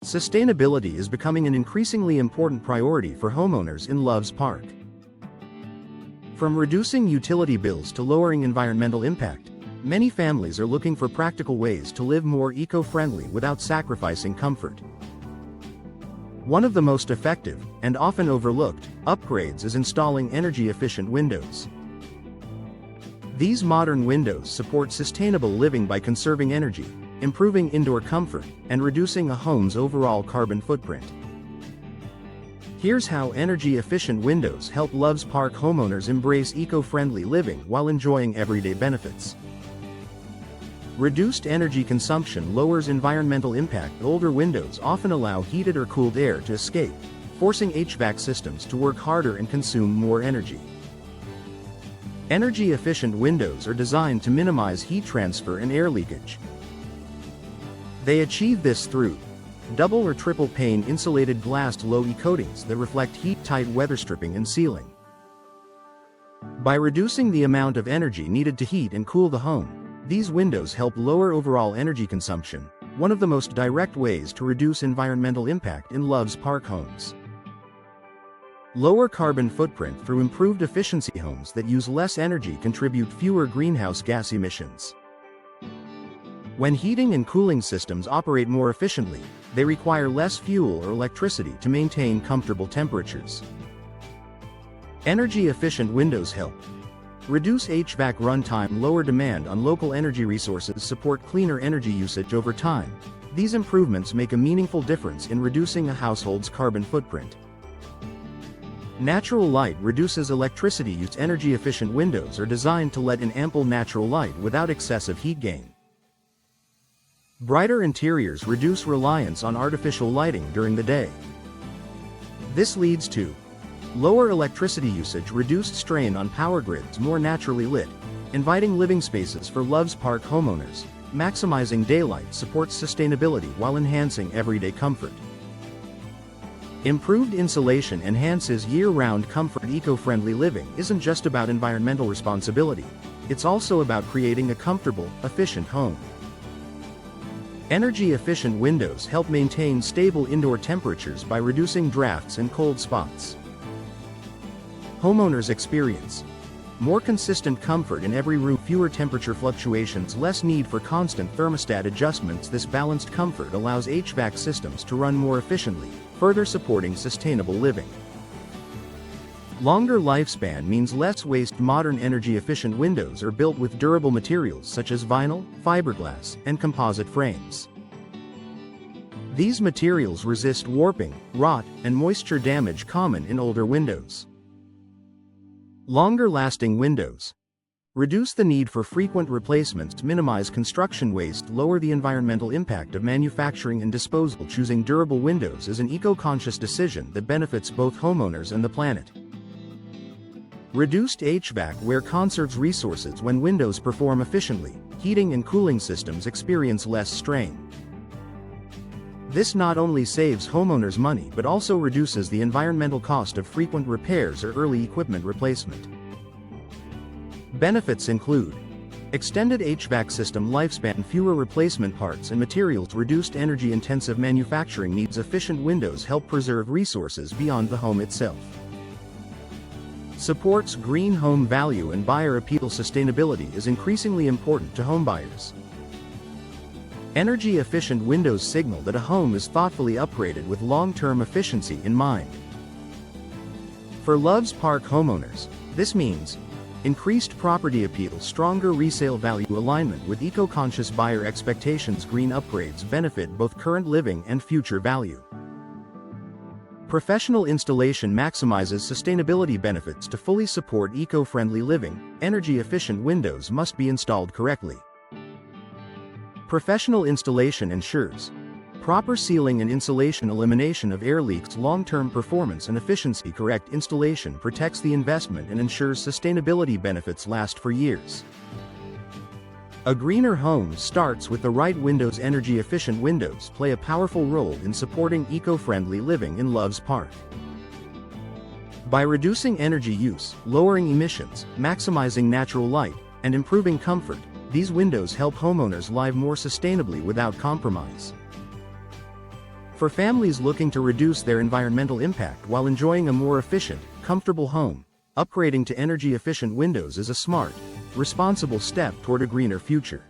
Sustainability is becoming an increasingly important priority for homeowners in Loves Park. From reducing utility bills to lowering environmental impact, many families are looking for practical ways to live more eco-friendly without sacrificing comfort. One of the most effective, and often overlooked, upgrades is installing energy-efficient windows. These modern windows support sustainable living by conserving energy, improving indoor comfort, and reducing a home's overall carbon footprint. Here's how energy-efficient windows help Loves Park homeowners embrace eco-friendly living while enjoying everyday benefits. Reduced energy consumption lowers environmental impact. Older windows often allow heated or cooled air to escape, forcing HVAC systems to work harder and consume more energy. Energy-efficient windows are designed to minimize heat transfer and air leakage. They achieve this through double or triple pane insulated glass low-E coatings that reflect heat-tight weather stripping and sealing. By reducing the amount of energy needed to heat and cool the home, these windows help lower overall energy consumption, one of the most direct ways to reduce environmental impact in Loves Park homes. Lower carbon footprint through improved efficiency. Homes that use less energy contribute fewer greenhouse gas emissions. When heating and cooling systems operate more efficiently, they require less fuel or electricity to maintain comfortable temperatures. Energy-efficient windows help reduce HVAC runtime, lower demand on local energy resources, support cleaner energy usage over time. These improvements make a meaningful difference in reducing a household's carbon footprint. Natural light reduces electricity use. Energy-efficient windows are designed to let in ample natural light without excessive heat gain. Brighter interiors reduce reliance on artificial lighting during the day. This leads to lower electricity usage, reduced strain on power grids, more naturally lit, inviting living spaces for Loves Park homeowners. Maximizing daylight supports sustainability while enhancing everyday comfort. Improved insulation enhances year-round comfort. Eco-friendly living isn't just about environmental responsibility, it's also about creating a comfortable, efficient home. Energy-efficient windows help maintain stable indoor temperatures by reducing drafts and cold spots. Homeowners experience more consistent comfort in every room, fewer temperature fluctuations, less need for constant thermostat adjustments. This balanced comfort allows HVAC systems to run more efficiently, further supporting sustainable living. Longer lifespan means less waste. Modern energy-efficient windows are built with durable materials such as vinyl, fiberglass, and composite frames. These materials resist warping, rot, and moisture damage common in older windows. Longer-lasting windows reduce the need for frequent replacements, minimize construction waste, lower the environmental impact of manufacturing and disposal. Choosing durable windows is an eco-conscious decision that benefits both homeowners and the planet. Reduced HVAC wear conserves resources. When windows perform efficiently, heating and cooling systems experience less strain. This not only saves homeowners money but also reduces the environmental cost of frequent repairs or early equipment replacement. Benefits include extended HVAC system lifespan, fewer replacement parts and materials, reduced energy-intensive manufacturing needs. Efficient windows help preserve resources beyond the home itself. Supports green home value and buyer appeal. Sustainability is increasingly important to homebuyers. Energy-efficient windows signal that a home is thoughtfully upgraded with long-term efficiency in mind. For Loves Park homeowners, this means increased property appeal, stronger resale value, alignment with eco-conscious buyer expectations. Green upgrades benefit both current living and future value. Professional installation maximizes sustainability benefits. To fully support eco-friendly living, energy-efficient windows must be installed correctly. Professional installation ensures proper sealing and insulation, elimination of air leaks, long-term performance and efficiency. Correct installation protects the investment and ensures sustainability benefits last for years. A greener home starts with the right windows. Energy-efficient windows play a powerful role in supporting eco-friendly living in Loves Park. By reducing energy use, lowering emissions, maximizing natural light, and improving comfort, these windows help homeowners live more sustainably without compromise. For families looking to reduce their environmental impact while enjoying a more efficient, comfortable home, upgrading to energy-efficient windows is a smart, responsible step toward a greener future.